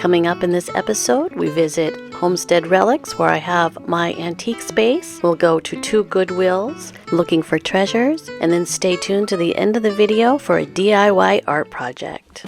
Coming up in this episode, we visit Homestead Relics, where I have my antique space. We'll go to 2 Goodwills, looking for treasures, and then stay tuned to the end of the video for a DIY art project.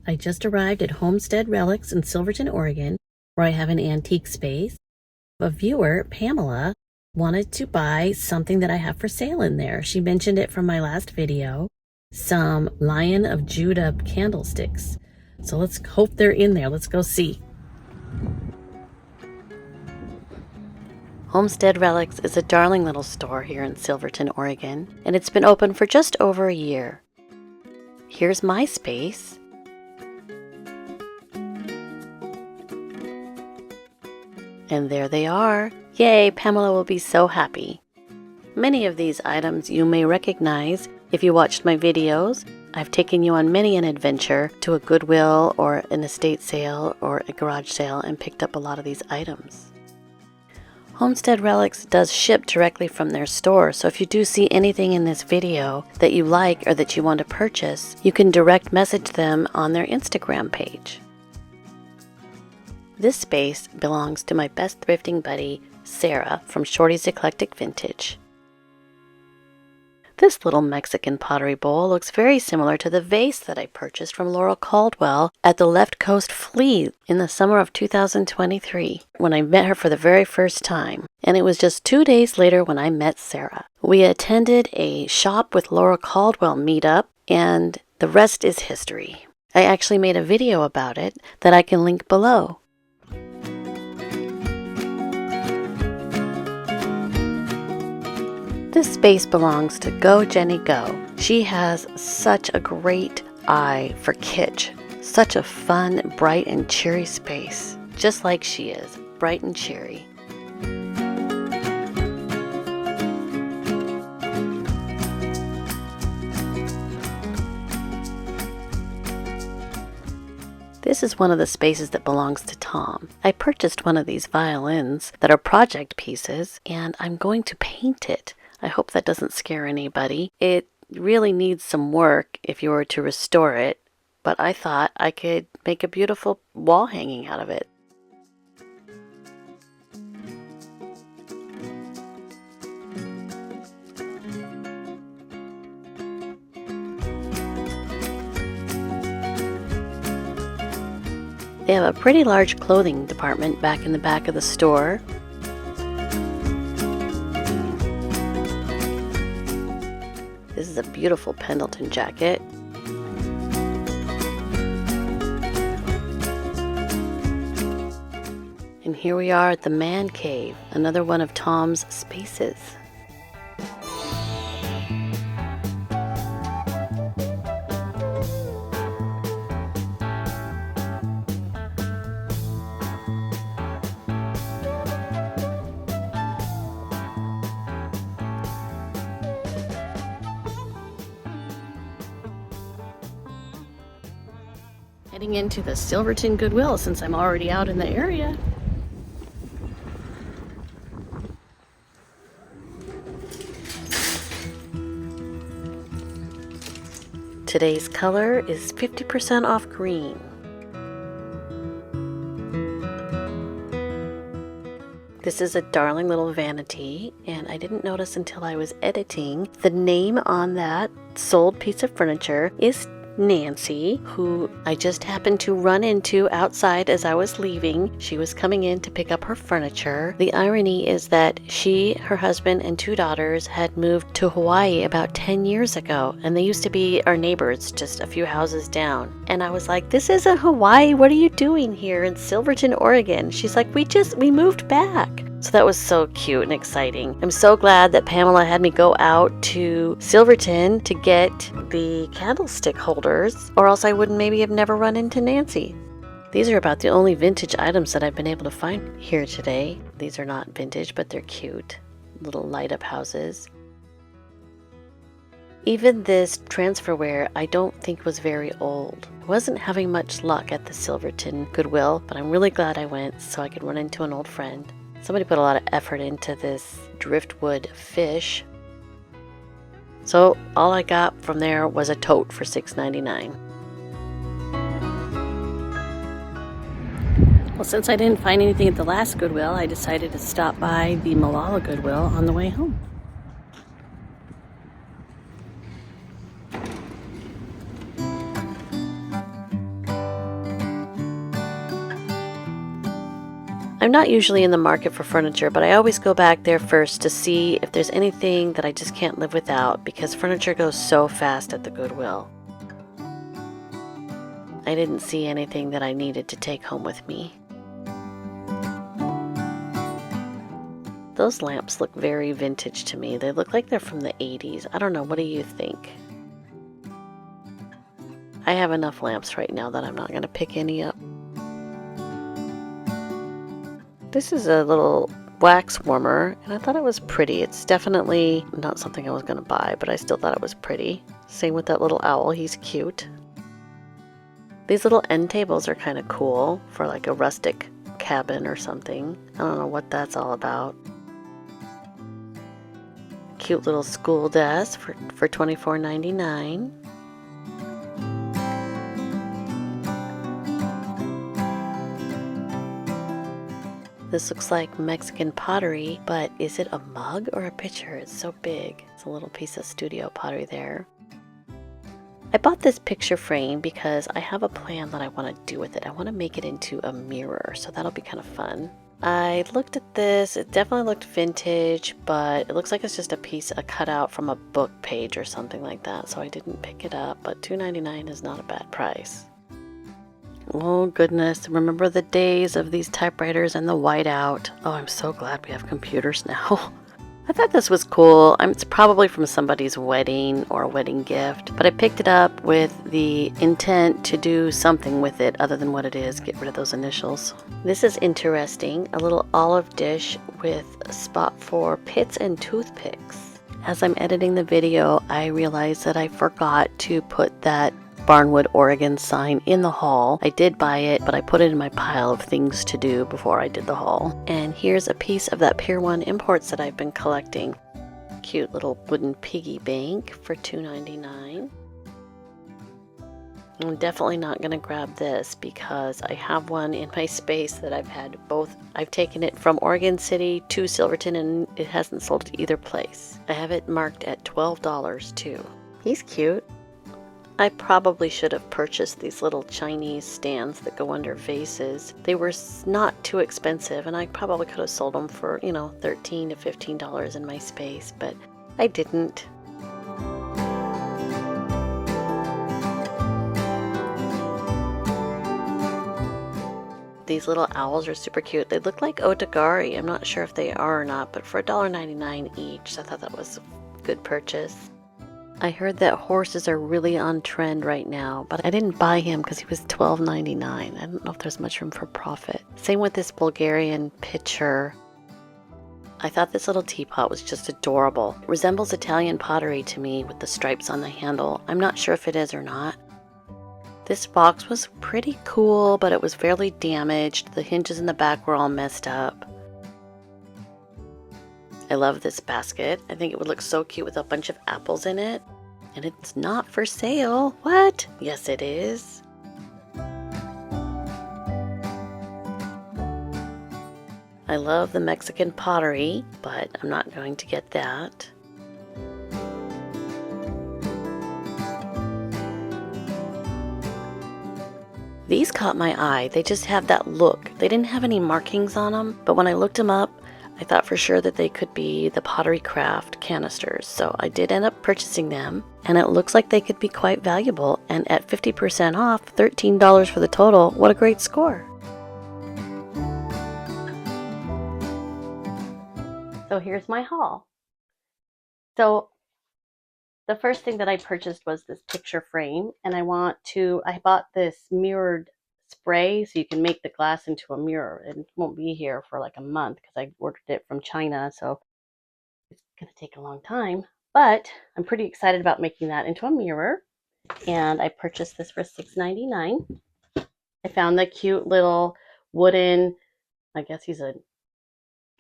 I just arrived at Homestead Relics in Silverton, Oregon, where I have an antique space. A viewer, Pamela, wanted to buy something that I have for sale in there. She mentioned it from my last video, some Lion of Judah candlesticks. So let's hope they're in there. Let's go see. Homestead Relics is a darling little store here in Silverton, Oregon, and it's been open for just over a year. Here's my space. And there they are. Yay, Pamela will be so happy. Many of these items you may recognize if you watched my videos. I've taken you on many an adventure to a Goodwill or an estate sale or a garage sale and picked up a lot of these items. Homestead Relics does ship directly from their store, so if you do see anything in this video that you like or that you want to purchase, you can direct message them on their Instagram page. This space belongs to my best thrifting buddy, Sarah, from Shorty's Eclectic Vintage. This little Mexican pottery bowl looks very similar to the vase that I purchased from Laura Caldwell at the Left Coast Flea in the summer of 2023 when I met her for the very first time. And it was just 2 days later when I met Sarah. We attended a Shop with Laura Caldwell meetup, and the rest is history. I actually made a video about it that I can link below. This space belongs to Go Jenny Go. She has such a great eye for kitsch. Such a fun, bright, and cheery space. Just like she is, bright and cheery. This is one of the spaces that belongs to Tom. I purchased one of these violins that are project pieces, and I'm going to paint it. I hope that doesn't scare anybody. It really needs some work if you were to restore it, but I thought I could make a beautiful wall hanging out of it. They have a pretty large clothing department back in the back of the store. This is a beautiful Pendleton jacket. And here we are at the Man Cave, another one of Tom's spaces. Heading into the Silverton Goodwill since I'm already out in the area. Today's color is 50% off green. This is a darling little vanity, and I didn't notice until I was editing. The name on that sold piece of furniture is Nancy, who I just happened to run into outside as I was leaving. She was coming in to pick up her furniture. The irony is that she, her husband, and 2 daughters had moved to Hawaii about 10 years ago, and they used to be our neighbors just a few houses down. And I was like, this isn't Hawaii. What are you doing here in Silverton, Oregon? She's like, we moved back. So that was so cute and exciting. I'm so glad that Pamela had me go out to Silverton to get the candlestick holders, or else I wouldn't maybe have never run into Nancy. These are about the only vintage items that I've been able to find here today. These are not vintage, but they're cute. Little light up houses. Even this transferware I don't think was very old. I wasn't having much luck at the Silverton Goodwill, but I'm really glad I went so I could run into an old friend. Somebody put a lot of effort into this driftwood fish. So all I got from there was a tote for $6.99. Well, since I didn't find anything at the last Goodwill, I decided to stop by the Malala Goodwill on the way home. I'm not usually in the market for furniture, but I always go back there first to see if there's anything that I just can't live without, because furniture goes so fast at the Goodwill. I didn't see anything that I needed to take home with me. Those lamps look very vintage to me. They look like they're from the 80s. I don't know, what do you think? I have enough lamps right now that I'm not going to pick any up. This is a little wax warmer, and I thought it was pretty. It's definitely not something I was going to buy, but I still thought it was pretty. Same with that little owl, he's cute. These little end tables are kind of cool for like a rustic cabin or something. I don't know what that's all about. Cute little school desk for $24.99. This looks like Mexican pottery, but is it a mug or a pitcher? It's so big. It's a little piece of studio pottery there. I bought this picture frame because I have a plan that I want to do with it. I want to make it into a mirror, so that'll be kind of fun. I looked at this. It definitely looked vintage, but it looks like it's just a cutout from a book page or something like that, so I didn't pick it up, but $2.99 is not a bad price. Oh goodness, remember the days of these typewriters and the whiteout. Oh, I'm so glad we have computers now. I thought this was cool. It's probably from somebody's wedding or a wedding gift, but I picked it up with the intent to do something with it other than what it is, get rid of those initials. This is interesting, a little olive dish with a spot for pits and toothpicks. As I'm editing the video, I realized that I forgot to put that Barnwood, Oregon sign in the haul. I did buy it, but I put it in my pile of things to do before I did the haul. And here's a piece of that Pier 1 imports that I've been collecting. Cute little wooden piggy bank for $2.99. I'm definitely not going to grab this because I have one in my space that I've had both. I've taken it from Oregon City to Silverton and it hasn't sold at either place. I have it marked at $12 too. He's cute. I probably should have purchased these little Chinese stands that go under vases. They were not too expensive, and I probably could have sold them for, $13 to $15 in my space, but I didn't. These little owls are super cute. They look like Otigari. I'm not sure if they are or not, but for $1.99 each, I thought that was a good purchase. I heard that horses are really on trend right now, but I didn't buy him because he was $12.99. I don't know if there's much room for profit. Same with this Bulgarian pitcher. I thought this little teapot was just adorable. It resembles Italian pottery to me with the stripes on the handle. I'm not sure if it is or not. This box was pretty cool, but it was fairly damaged. The hinges in the back were all messed up. I love this basket. I think it would look so cute with a bunch of apples in it. And it's not for sale. What? Yes, it is. I love the Mexican pottery, but I'm not going to get that. These caught my eye. They just have that look. They didn't have any markings on them, but when I looked them up, I thought for sure that they could be the Pottery Craft canisters, so I did end up purchasing them, and it looks like they could be quite valuable, and at 50% off, $13 for the total, what a great score. So here's my haul. So the first thing that I purchased was this picture frame, and I bought this mirrored spray so you can make the glass into a mirror. It won't be here for like a month because I ordered it from China, so it's going to take a long time. But I'm pretty excited about making that into a mirror. And I purchased this for $6.99. I found the cute little wooden, I guess he's a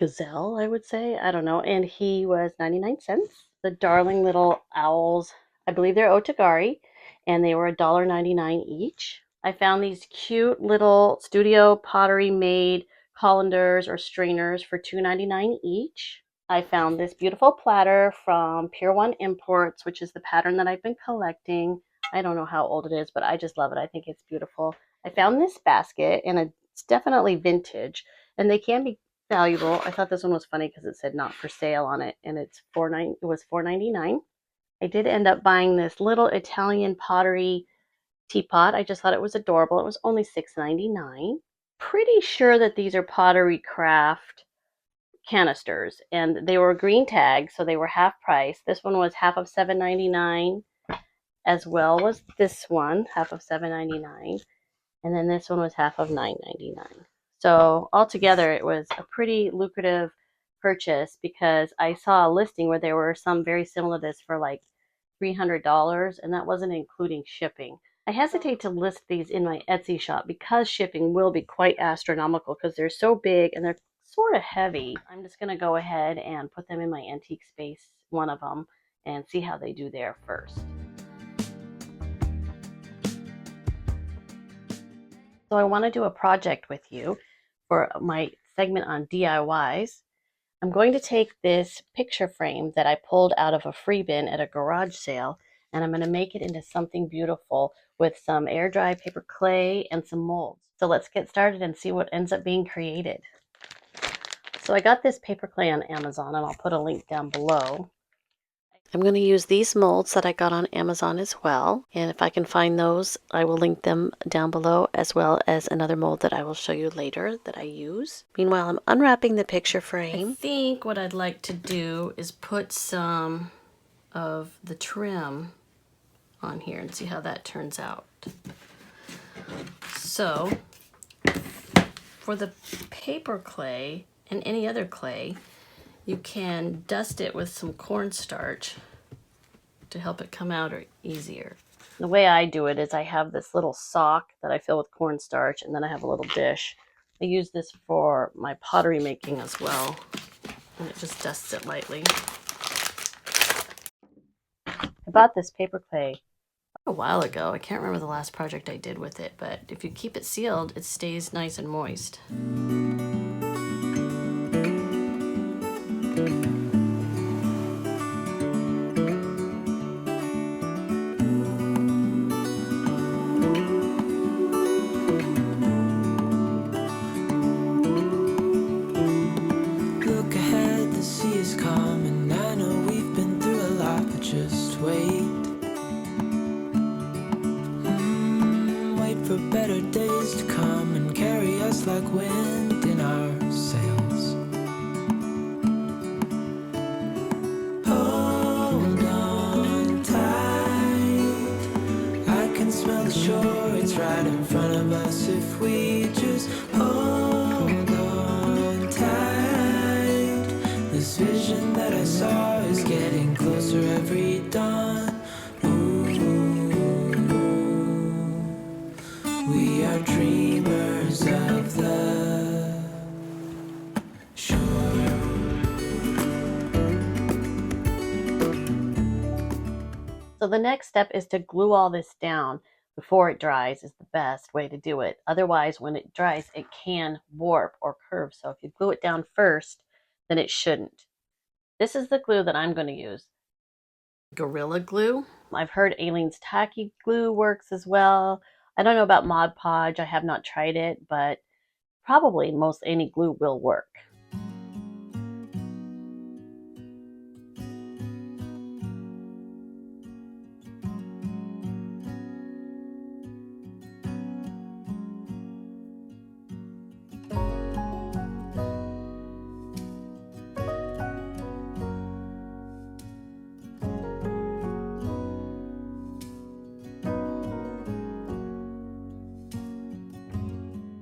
Gazelle, I would say. I don't know. And he was 99 cents. The darling little owls, I believe they're Otigari, and they were $1.99 each. I found these cute little studio pottery made colanders or strainers for $2.99 each. I found this beautiful platter from Pier 1 Imports, which is the pattern that I've been collecting. I don't know how old it is, but I just love it. I think it's beautiful. I found this basket, and it's definitely vintage, and they can be valuable. I thought this one was funny because it said not for sale on it, and it was $4.99. I did end up buying this little Italian pottery teapot. I just thought it was adorable. It was only $6.99. Pretty sure that these are Pottery Craft canisters, and they were green tags, so they were half price. This one was half of $7.99, as well as this one, half of $7.99, and then this one was half of $9.99. So altogether, it was a pretty lucrative purchase because I saw a listing where there were some very similar to this for like $300, and that wasn't including shipping. I hesitate to list these in my Etsy shop because shipping will be quite astronomical because they're so big and they're sort of heavy. I'm just going to go ahead and put them in my antique space, one of them, and see how they do there first. So I want to do a project with you for my segment on DIYs. I'm going to take this picture frame that I pulled out of a free bin at a garage sale, and I'm going to make it into something beautiful with some air dry paper clay and some molds. So let's get started and see what ends up being created. So I got this paper clay on Amazon, and I'll put a link down below. I'm going to use these molds that I got on Amazon as well, and if I can find those, I will link them down below, as well as another mold that I will show you later that I use. Meanwhile, I'm unwrapping the picture frame. I think what I'd like to do is put some of the trim on here and see how that turns out. So, for the paper clay and any other clay, you can dust it with some cornstarch to help it come out easier. The way I do it is I have this little sock that I fill with cornstarch, and then I have a little dish. I use this for my pottery making as well, and it just dusts it lightly. I bought this paper clay a while ago. I can't remember the last project I did with it, but if you keep it sealed, it stays nice and moist. For better days to come and carry us like wind in our sails. Hold on tight, I can smell the shore, it's right in front of us if we just hold on tight. This vision that I saw is getting closer every dawn. We are dreamers of the shore. So the next step is to glue all this down before it dries is the best way to do it. Otherwise, when it dries, it can warp or curve. So if you glue it down first, then it shouldn't. This is the glue that I'm going to use. Gorilla Glue. I've heard Aleene's Tacky Glue works as well. I don't know about Mod Podge. I have not tried it, but probably most any glue will work.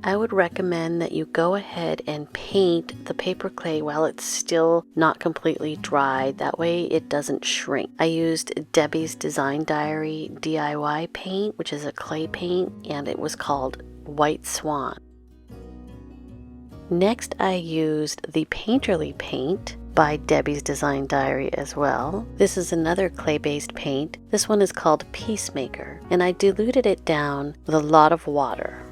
I would recommend that you go ahead and paint the Paperclay while it's still not completely dry. That way it doesn't shrink. I used Debbie's Design Diary DIY paint, which is a clay paint, and it was called White Swan. Next, I used the Painterly paint by Debbie's Design Diary as well. This is another clay-based paint. This one is called Peacemaker, and I diluted it down with a lot of water.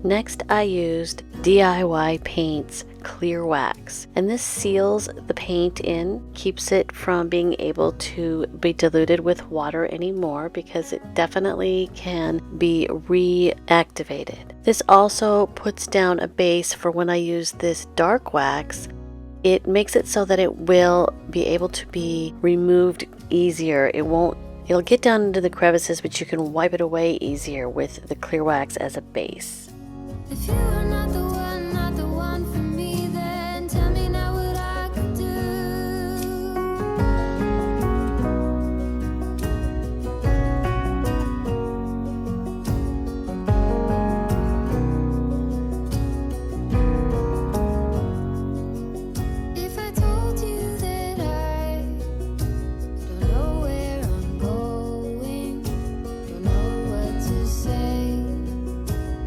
Next, I used DIY Paint's clear wax, and this seals the paint in, keeps it from being able to be diluted with water anymore because it definitely can be reactivated. This also puts down a base for when I use this dark wax. It makes it so that it will be able to be removed easier. It'll get down into the crevices, but you can wipe it away easier with the clear wax as a base. If you are not the one for me, then tell me now what I could do. If I told you that I don't know where I'm going, don't know what to say,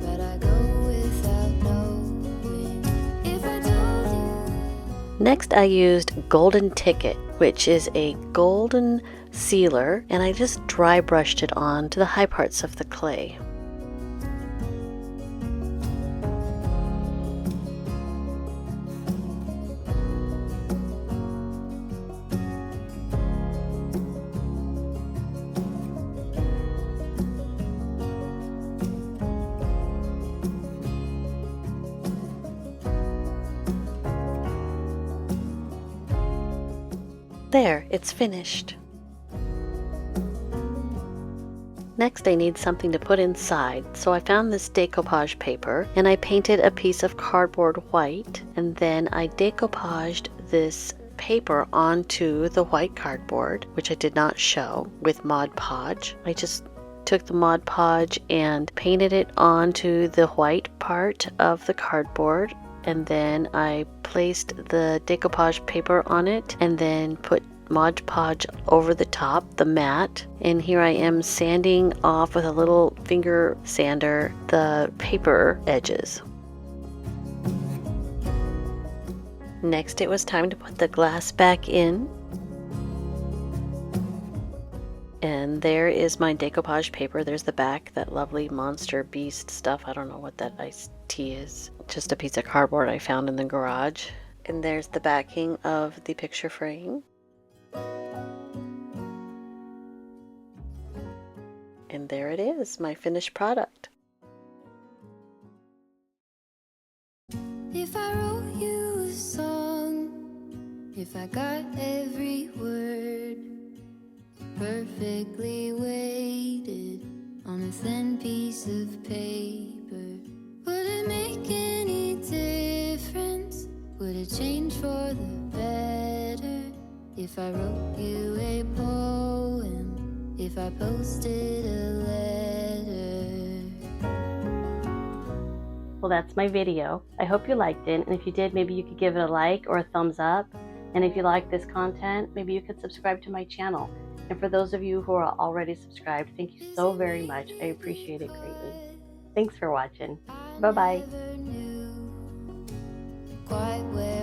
but I go. Next, I used Golden Ticket, which is a golden sealer, and I just dry brushed it on to the high parts of the clay. There, it's finished. Next, I need something to put inside, so I found this decoupage paper and I painted a piece of cardboard white, and then I decoupaged this paper onto the white cardboard, which I did not show, with Mod Podge. I just took the Mod Podge and painted it onto the white part of the cardboard, and then I placed the decoupage paper on it and then put Mod Podge over the top, the mat, and here I am sanding off with a little finger sander the paper edges. Next, it was time to put the glass back in. And there is my decoupage paper. There's the back, that lovely monster beast stuff. I don't know what that iced tea is. Just a piece of cardboard I found in the garage. And there's the backing of the picture frame. And there it is, my finished product. If I wrote you a song, if I got every word perfectly weighted on a thin piece of paper, would it make any difference? Would it change for the better if I wrote you a poem, if I posted a letter? Well, that's my video. I hope you liked it, and if you did, maybe you could give it a like or a thumbs up. And if you like this content, maybe you could subscribe to my channel. And for those of you who are already subscribed, thank you so very much. I appreciate it greatly. Thanks for watching. Bye-bye. Quite where